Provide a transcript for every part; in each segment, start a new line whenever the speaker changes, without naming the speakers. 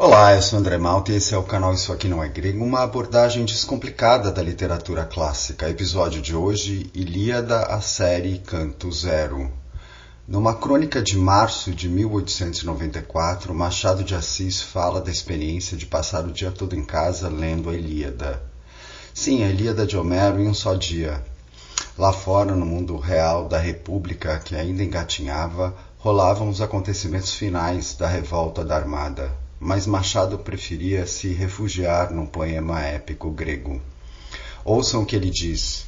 Olá, eu sou André Malta e esse é o canal Isso Aqui Não É Grego, uma abordagem descomplicada da literatura clássica. Episódio de hoje, Ilíada, a série Canto Zero. Numa crônica de março de 1894, Machado de Assis fala da experiência de passar o dia todo em casa lendo a Ilíada. Sim, a Ilíada de Homero em um só dia. Lá fora, no mundo real da República, que ainda engatinhava, rolavam os acontecimentos finais da revolta da Armada. Mas Machado preferia se refugiar num poema épico grego. Ouçam o que ele diz.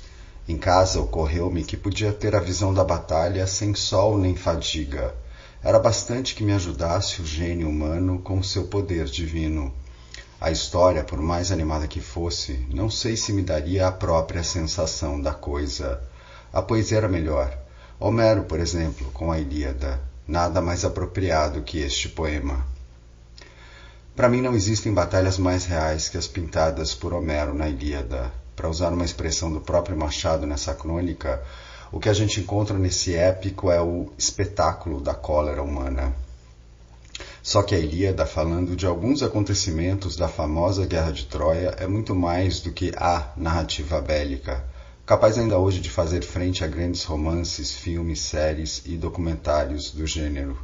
Em casa ocorreu-me que podia ter a visão da batalha sem sol nem fadiga. Era bastante que me ajudasse o gênio humano com seu poder divino. A história, por mais animada que fosse, não sei se me daria a própria sensação da coisa. A poesia era melhor. Homero, por exemplo, com a Ilíada. Nada mais apropriado que este poema. Para mim não existem batalhas mais reais que as pintadas por Homero na Ilíada. Para usar uma expressão do próprio Machado nessa crônica, o que a gente encontra nesse épico é o espetáculo da cólera humana. Só que a Ilíada, falando de alguns acontecimentos da famosa Guerra de Troia, é muito mais do que a narrativa bélica, capaz ainda hoje de fazer frente a grandes romances, filmes, séries e documentários do gênero.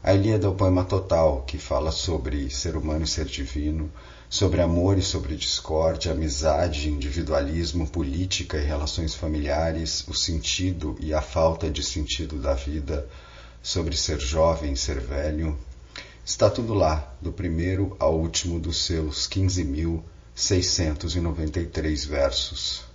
A Ilíada é o poema total, que fala sobre ser humano e ser divino, sobre amor e sobre discórdia, amizade, individualismo, política e relações familiares, o sentido e a falta de sentido da vida, sobre ser jovem e ser velho. Está tudo lá, do primeiro ao último dos seus 15.693 versos.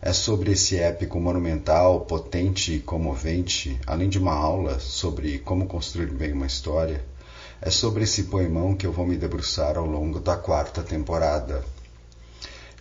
É sobre esse épico monumental, potente e comovente, além de uma aula sobre como construir bem uma história, é sobre esse poemão que eu vou me debruçar ao longo da 4ª temporada.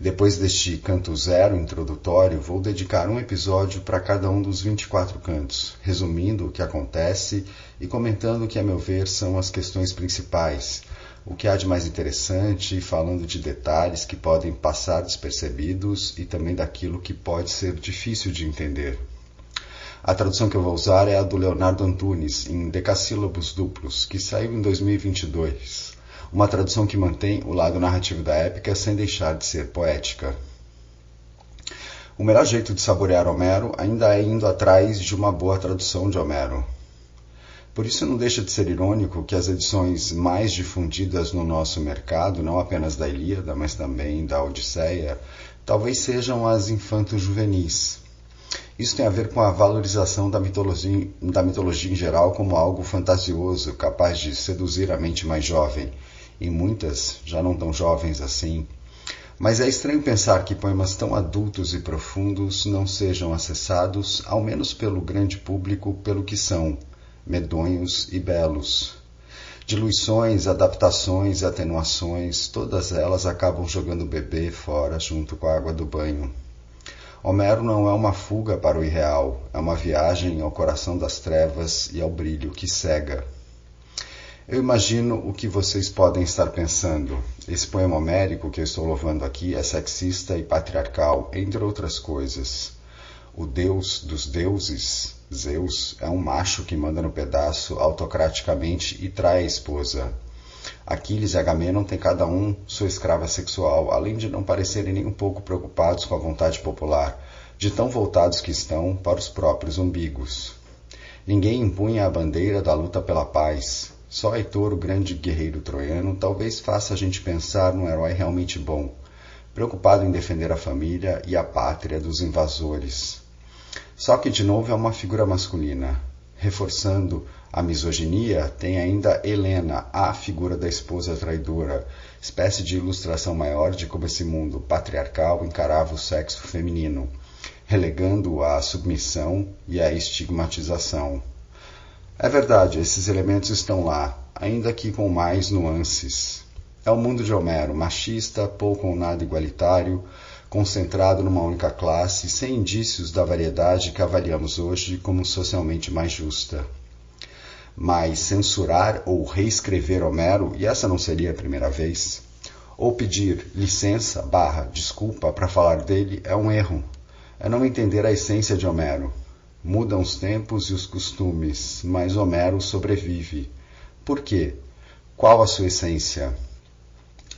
Depois deste canto zero introdutório, vou dedicar um episódio para cada um dos 24 cantos, resumindo o que acontece e comentando o que, a meu ver, são as questões principais, o que há de mais interessante, falando de detalhes que podem passar despercebidos e também daquilo que pode ser difícil de entender. A tradução que eu vou usar é a do Leonardo Antunes, em decassílabos duplos, que saiu em 2022. Uma tradução que mantém o lado narrativo da épica sem deixar de ser poética. O melhor jeito de saborear Homero ainda é indo atrás de uma boa tradução de Homero. Por isso não deixa de ser irônico que as edições mais difundidas no nosso mercado, não apenas da Ilíada, mas também da Odisseia, talvez sejam as infanto-juvenis. Isso tem a ver com a valorização da mitologia em geral como algo fantasioso, capaz de seduzir a mente mais jovem, e muitas já não tão jovens assim. Mas é estranho pensar que poemas tão adultos e profundos não sejam acessados, ao menos pelo grande público, pelo que são, medonhos e belos. Diluições, adaptações, atenuações, todas elas acabam jogando o bebê fora junto com a água do banho. Homero não é uma fuga para o irreal, é uma viagem ao coração das trevas e ao brilho que cega. Eu imagino o que vocês podem estar pensando. Esse poema homérico que eu estou louvando aqui é sexista e patriarcal, entre outras coisas. O deus dos deuses, Zeus, é um macho que manda no pedaço autocraticamente e trai a esposa. Aquiles e Agamenon têm cada um sua escrava sexual, além de não parecerem nem um pouco preocupados com a vontade popular, de tão voltados que estão para os próprios umbigos. Ninguém empunha a bandeira da luta pela paz. Só Heitor, o grande guerreiro troiano, talvez faça a gente pensar num herói realmente bom, preocupado em defender a família e a pátria dos invasores. Só que, de novo, é uma figura masculina. Reforçando a misoginia, tem ainda Helena, a figura da esposa traidora, espécie de ilustração maior de como esse mundo patriarcal encarava o sexo feminino, relegando-o à submissão e à estigmatização. É verdade, esses elementos estão lá, ainda que com mais nuances. É o mundo de Homero, machista, pouco ou nada igualitário, concentrado numa única classe, sem indícios da variedade que avaliamos hoje como socialmente mais justa. Mas censurar ou reescrever Homero, e essa não seria a primeira vez, ou pedir licença, desculpa para falar dele é um erro. É não entender a essência de Homero. Mudam os tempos e os costumes, mas Homero sobrevive. Por quê? Qual a sua essência?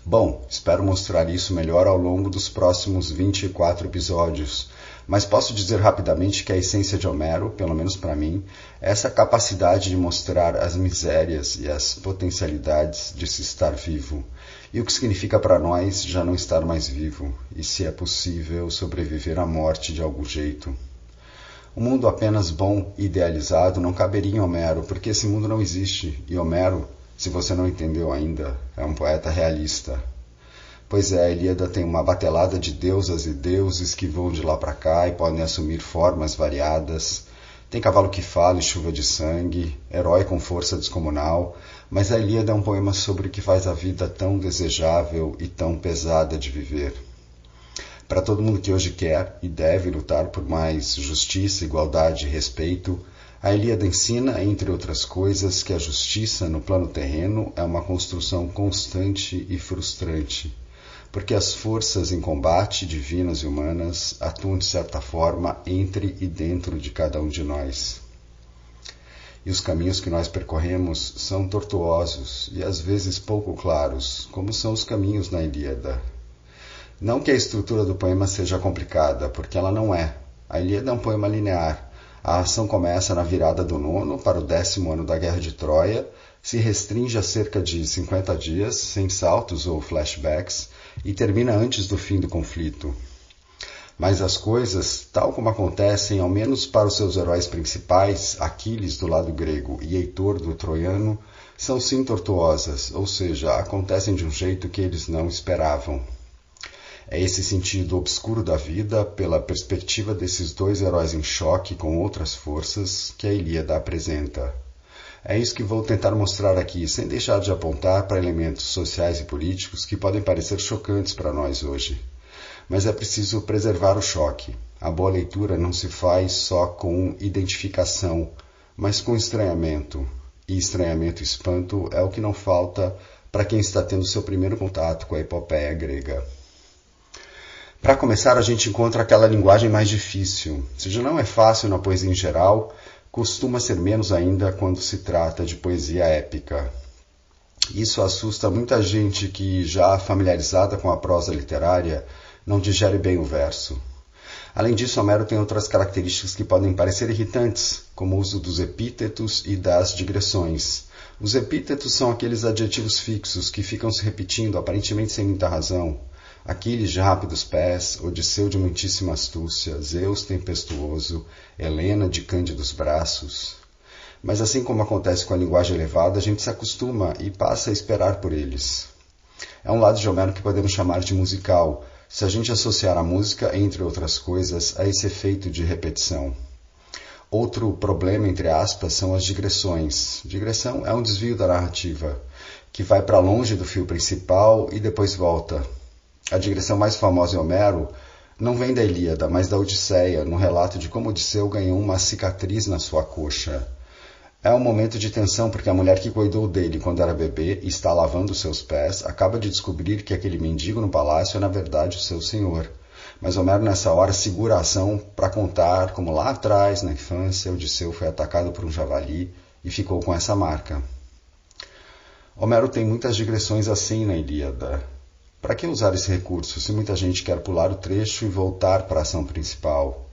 Bom, espero mostrar isso melhor ao longo dos próximos 24 episódios, mas posso dizer rapidamente que a essência de Homero, pelo menos para mim, é essa capacidade de mostrar as misérias e as potencialidades de se estar vivo, e o que significa para nós já não estar mais vivo, e se é possível sobreviver à morte de algum jeito. Um mundo apenas bom e idealizado não caberia em Homero, porque esse mundo não existe, e Homero, se você não entendeu ainda, é um poeta realista. Pois é, a Ilíada tem uma batelada de deusas e deuses que voam de lá para cá e podem assumir formas variadas. Tem cavalo que fala e chuva de sangue, herói com força descomunal, mas a Ilíada é um poema sobre o que faz a vida tão desejável e tão pesada de viver. Para todo mundo que hoje quer e deve lutar por mais justiça, igualdade e respeito, a Ilíada ensina, entre outras coisas, que a justiça no plano terreno é uma construção constante e frustrante, porque as forças em combate, divinas e humanas, atuam de certa forma entre e dentro de cada um de nós. E os caminhos que nós percorremos são tortuosos e às vezes pouco claros, como são os caminhos na Ilíada. Não que a estrutura do poema seja complicada, porque ela não é. A Ilíada é um poema linear. A ação começa na virada do 9º para o 10º ano da Guerra de Troia, se restringe a cerca de 50 dias, sem saltos ou flashbacks, e termina antes do fim do conflito. Mas as coisas, tal como acontecem, ao menos para os seus heróis principais, Aquiles do lado grego e Heitor do troiano, são sim tortuosas, ou seja, acontecem de um jeito que eles não esperavam. É esse sentido obscuro da vida, pela perspectiva desses dois heróis em choque com outras forças, que a Ilíada apresenta. É isso que vou tentar mostrar aqui, sem deixar de apontar para elementos sociais e políticos que podem parecer chocantes para nós hoje. Mas é preciso preservar o choque. A boa leitura não se faz só com identificação, mas com estranhamento. E estranhamento e espanto é o que não falta para quem está tendo seu primeiro contato com a epopeia grega. Para começar, a gente encontra aquela linguagem mais difícil. Se já não é fácil na poesia em geral, costuma ser menos ainda quando se trata de poesia épica. Isso assusta muita gente que, já familiarizada com a prosa literária, não digere bem o verso. Além disso, Homero tem outras características que podem parecer irritantes, como o uso dos epítetos e das digressões. Os epítetos são aqueles adjetivos fixos que ficam se repetindo, aparentemente sem muita razão. Aquiles de rápidos pés, Odisseu de muitíssima astúcia, Zeus tempestuoso, Helena de cândidos braços. Mas assim como acontece com a linguagem elevada, a gente se acostuma e passa a esperar por eles. É um lado de Homero que podemos chamar de musical, se a gente associar a música, entre outras coisas, a esse efeito de repetição. Outro problema, entre aspas, são as digressões. Digressão é um desvio da narrativa, que vai para longe do fio principal e depois volta. A digressão mais famosa em Homero não vem da Ilíada, mas da Odisseia, no relato de como Odisseu ganhou uma cicatriz na sua coxa. É um momento de tensão porque a mulher que cuidou dele quando era bebê e está lavando seus pés acaba de descobrir que aquele mendigo no palácio é na verdade o seu senhor. Mas Homero nessa hora segura a ação para contar como lá atrás, na infância, Odisseu foi atacado por um javali e ficou com essa marca. Homero tem muitas digressões assim na Ilíada. Para que usar esse recurso se muita gente quer pular o trecho e voltar para a ação principal?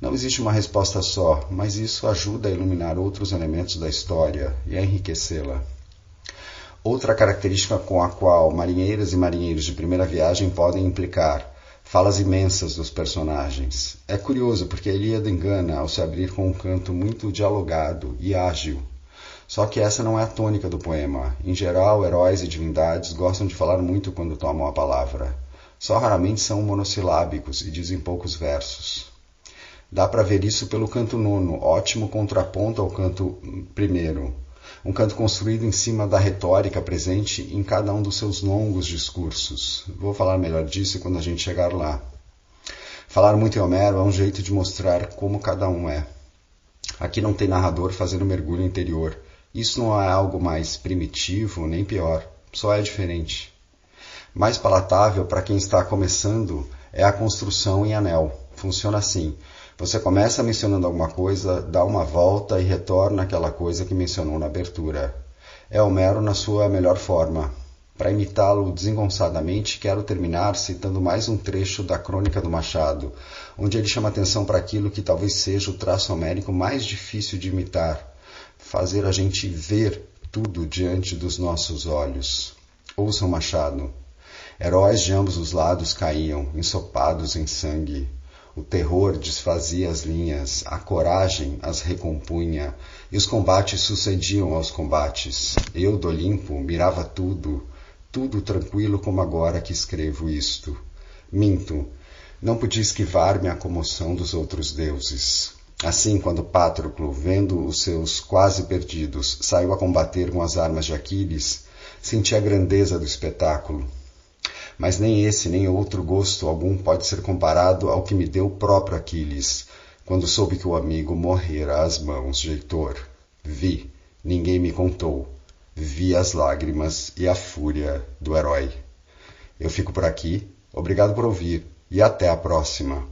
Não existe uma resposta só, mas isso ajuda a iluminar outros elementos da história e a enriquecê-la. Outra característica com a qual marinheiras e marinheiros de primeira viagem podem implicar: falas imensas dos personagens. É curioso porque a Ilíada engana ao se abrir com um canto muito dialogado e ágil. Só que essa não é a tônica do poema. Em geral, heróis e divindades gostam de falar muito quando tomam a palavra. Só raramente são monossilábicos e dizem poucos versos. Dá para ver isso pelo canto 9º, ótimo contraponto ao canto 1º. Um canto construído em cima da retórica presente em cada um dos seus longos discursos. Vou falar melhor disso quando a gente chegar lá. Falar muito em Homero é um jeito de mostrar como cada um é. Aqui não tem narrador fazendo mergulho interior. Isso não é algo mais primitivo nem pior, só é diferente. Mais palatável para quem está começando é a construção em anel. Funciona assim: você começa mencionando alguma coisa, dá uma volta e retorna àquela coisa que mencionou na abertura. É Homero na sua melhor forma. Para imitá-lo desengonçadamente, quero terminar citando mais um trecho da Crônica do Machado, onde ele chama atenção para aquilo que talvez seja o traço homérico mais difícil de imitar, fazer a gente ver tudo diante dos nossos olhos. Ouçam Machado. Heróis de ambos os lados caíam, ensopados em sangue. O terror desfazia as linhas, a coragem as recompunha, e os combates sucediam aos combates. Eu, do Olimpo, mirava tudo, tudo tranquilo como agora que escrevo isto. Minto, não podia esquivar-me à comoção dos outros deuses. Assim, quando Patroclo, vendo os seus quase perdidos, saiu a combater com as armas de Aquiles, senti a grandeza do espetáculo. Mas nem esse, nem outro gosto algum pode ser comparado ao que me deu o próprio Aquiles, quando soube que o amigo morrera às mãos de Heitor. Vi, ninguém me contou, vi as lágrimas e a fúria do herói. Eu fico por aqui, obrigado por ouvir e até a próxima.